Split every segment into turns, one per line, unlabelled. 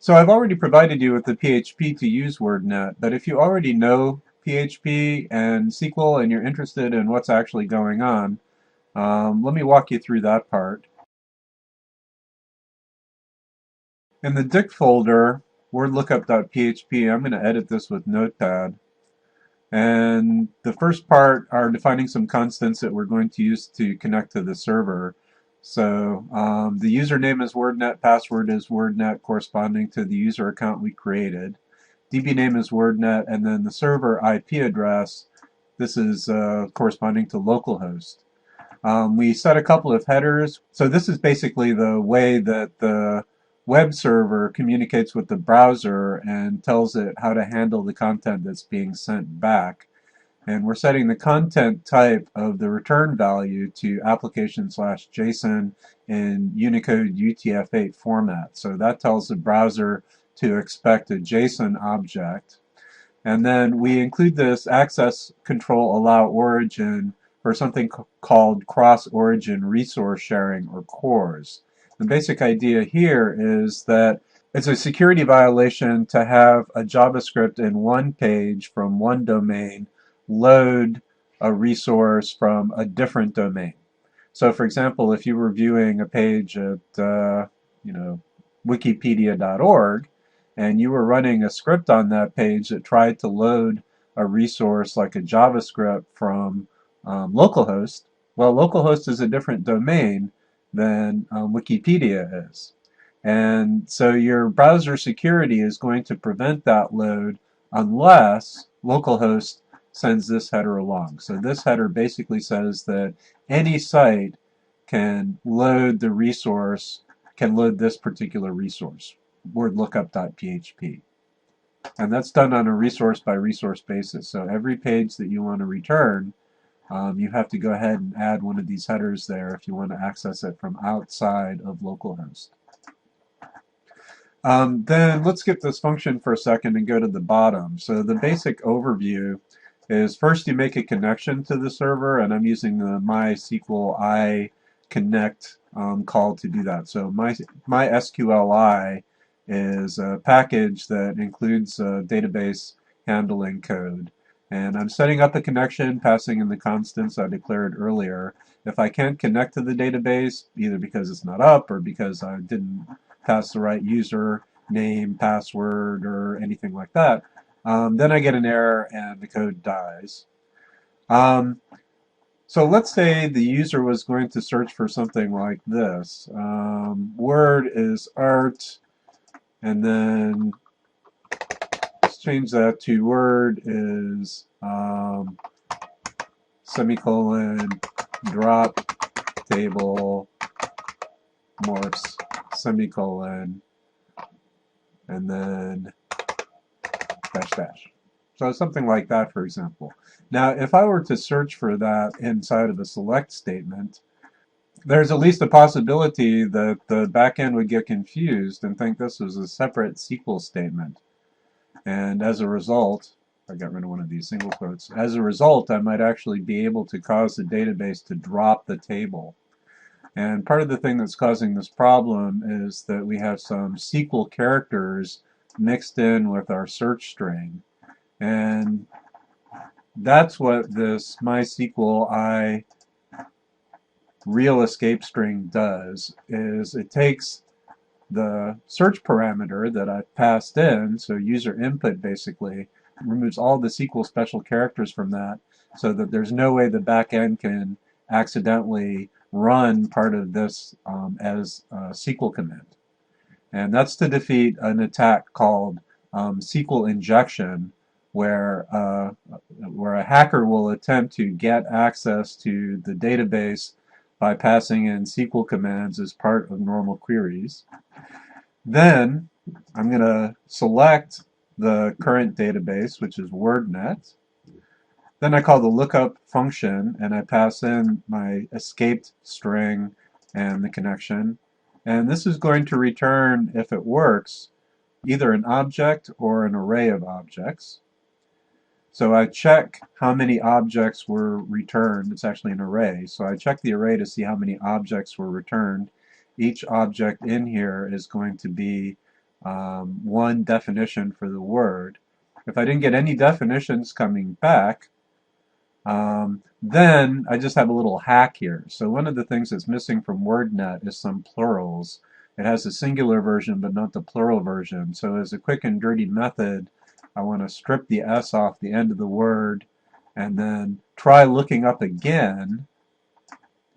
So I've already provided you with the PHP to use WordNet, but if you already know PHP and SQL and you're interested in what's actually going on, let me walk you through that part. In the Dict folder, wordlookup.php, I'm going to edit this with Notepad. And the first part are defining some constants that we're going to use to connect to the server. So the username is WordNet, password is WordNet corresponding to the user account we created. DB name is WordNet, and then the server IP address, this is corresponding to localhost. We set a couple of headers. So this is basically the way that the web server communicates with the browser and tells it how to handle the content that's being sent back. And we're setting the content type of the return value to application/JSON in Unicode UTF-8 format. So that tells the browser to expect a JSON object. And then we include this access control allow origin for something called cross-origin resource sharing, or CORS. The basic idea here is that it's a security violation to have a JavaScript in one page from one domain load a resource from a different domain. So for example, if you were viewing a page at wikipedia.org, and you were running a script on that page that tried to load a resource like a JavaScript from localhost, well, localhost is a different domain than Wikipedia is. And so your browser security is going to prevent that load unless localhost sends this header along. So this header basically says that any site can load the resource, can load this particular resource, wordlookup.php. And that's done on a resource by resource basis. So every page that you want to return, you have to go ahead and add one of these headers there if you want to access it from outside of localhost. Then let's skip this function for a second and go to the bottom. So the basic overview is first you make a connection to the server, and I'm using the MySQL I connect call to do that. So MySQLi is a package that includes database handling code. And I'm setting up a connection, passing in the constants I declared earlier. If I can't connect to the database, either because it's not up or because I didn't pass the right user name, password, or anything like that, then I get an error and the code dies. So let's say the user was going to search for something like this. Word is art, and then let's change that to word is semicolon drop table morphs semicolon and then dash dash. So something like that, for example. Now, if I were to search for that inside of a select statement, there's at least a possibility that the backend would get confused and think this was a separate SQL statement. And as a result, I got rid of one of these single quotes, as a result, I might actually be able to cause the database to drop the table. And part of the thing that's causing this problem is that we have some SQL characters mixed in with our search string. And that's what this MySQL I real escape string does, is it takes the search parameter that I've passed in, so user input basically, removes all the SQL special characters from that so that there's no way the backend can accidentally run part of this as a SQL command. And that's to defeat an attack called SQL injection, where a hacker will attempt to get access to the database by passing in SQL commands as part of normal queries. Then I'm going to select the current database, which is WordNet. Then I call the lookup function, and I pass in my escaped string and the connection. And this is going to return, if it works, either an object or an array of objects. So I check how many objects were returned. It's actually an array. So I check the array to see how many objects were returned. Each object in here is going to be one definition for the word. If I didn't get any definitions coming back, then I just have a little hack here. So one of the things that's missing from WordNet is some plurals. It has a singular version but not the plural version. So as a quick and dirty method, I want to strip the S off the end of the word and then try looking up again,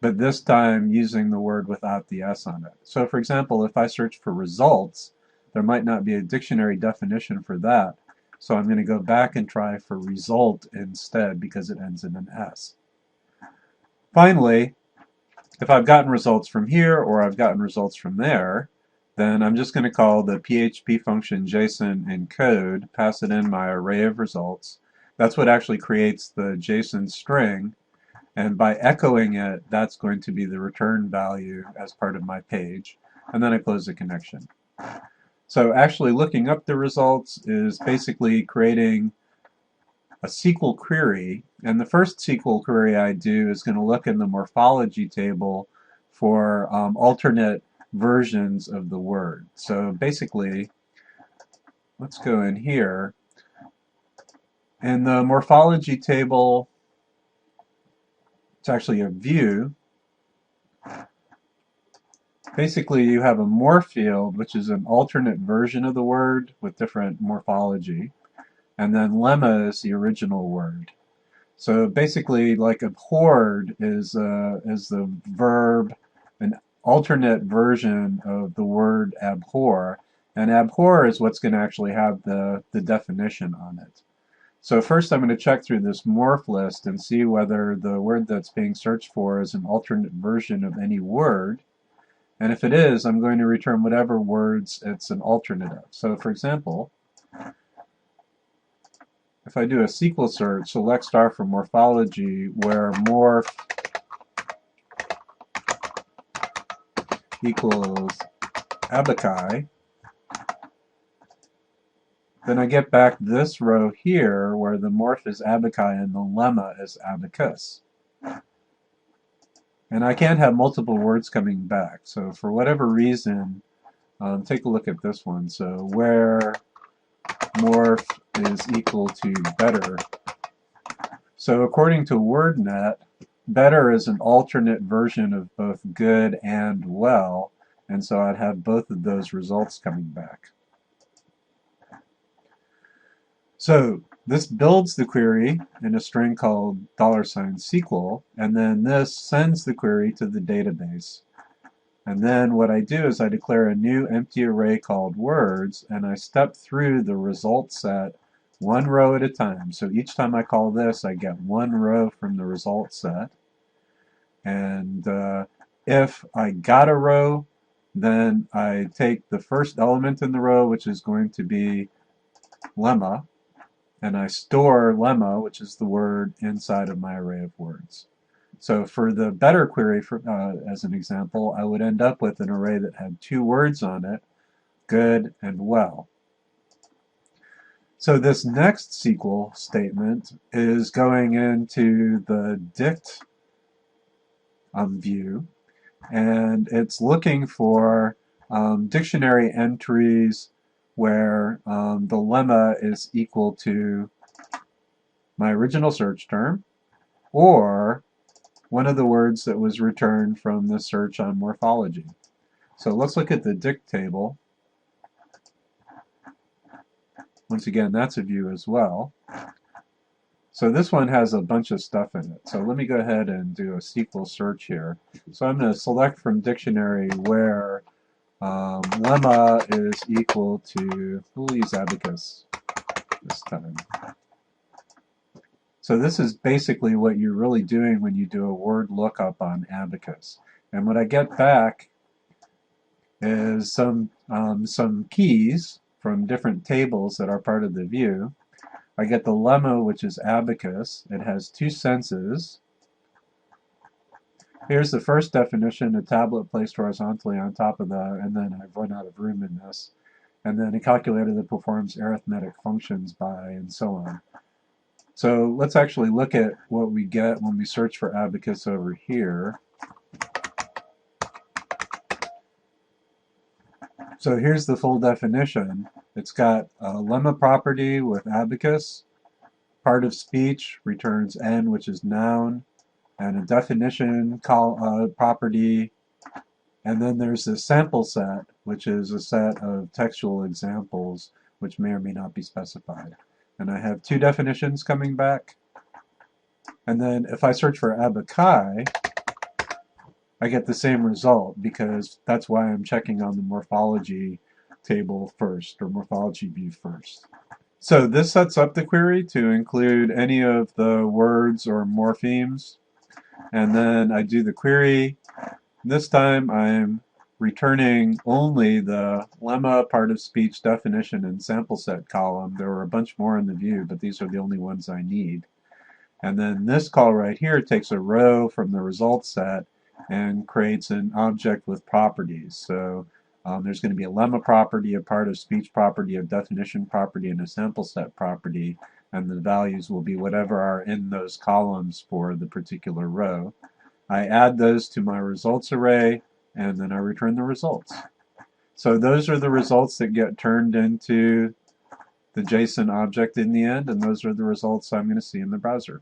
but this time using the word without the S on it. So for example, if I search for results, there might not be a dictionary definition for that. So I'm going to go back and try for result instead because it ends in an S. Finally, if I've gotten results from here or I've gotten results from there, then I'm just going to call the PHP function JSON encode, pass it in my array of results. That's what actually creates the JSON string. And by echoing it, that's going to be the return value as part of my page. And then I close the connection. So actually looking up the results is basically creating a SQL query. And the first SQL query I do is going to look in the morphology table for alternate versions of the word. So basically, let's go in here. In the morphology table, it's actually a view. Basically, you have a morph field, which is an alternate version of the word with different morphology. And then lemma is the original word. So basically, like abhorred is the verb, an alternate version of the word abhor. And abhor is what's going to actually have the definition on it. So first I'm going to check through this morph list and see whether the word that's being searched for is an alternate version of any word. And if it is, I'm going to return whatever words it's an alternate of. So for example, if I do a SQL search, select star for morphology, where morph equals abaci, then I get back this row here where the morph is abaci and the lemma is abacus. And I can't have multiple words coming back. So for whatever reason, take a look at this one. So where morph is equal to better. So according to WordNet, better is an alternate version of both good and well. And so I'd have both of those results coming back. So this builds the query in a string called $SQL, and then this sends the query to the database. And then what I do is I declare a new empty array called words, and I step through the result set one row at a time. So each time I call this, I get one row from the result set. And if I got a row, then I take the first element in the row, which is going to be lemma, and I store lemma, which is the word, inside of my array of words. So for the better query, as an example, I would end up with an array that had two words on it, good and well. So this next SQL statement is going into the Dict view, and it's looking for dictionary entries where the lemma is equal to my original search term, or one of the words that was returned from the search on morphology. So let's look at the Dict table. Once again, that's a view as well. So this one has a bunch of stuff in it. So let me go ahead and do a SQL search here. So I'm going to select from dictionary where lemma is equal to, we'll use abacus this time. So this is basically what you're really doing when you do a word lookup on abacus. And what I get back is some keys from different tables that are part of the view. I get the lemma, which is abacus. It has two senses. Here's the first definition, a tablet placed horizontally on top of that, and then I've run out of room in this. And then a calculator that performs arithmetic functions by, and so on. So let's actually look at what we get when we search for abacus over here. So here's the full definition. It's got a lemma property with abacus, part of speech returns n, which is noun, and a definition property, and then there's a sample set, which is a set of textual examples which may or may not be specified. And I have two definitions coming back. And then if I search for abaci, I get the same result because that's why I'm checking on the morphology table first, or morphology view first. So this sets up the query to include any of the words or morphemes, and then I do the query. This time I'm returning only the lemma, part of speech, definition, and sample set column. There were a bunch more in the view, but these are the only ones I need. And then this call right here takes a row from the results set and creates an object with properties. So there's going to be a lemma property, a part of speech property, a definition property, and a sample set property, and the values will be whatever are in those columns for the particular row. I add those to my results array, and then I return the results. So those are the results that get turned into the JSON object in the end, and those are the results I'm going to see in the browser.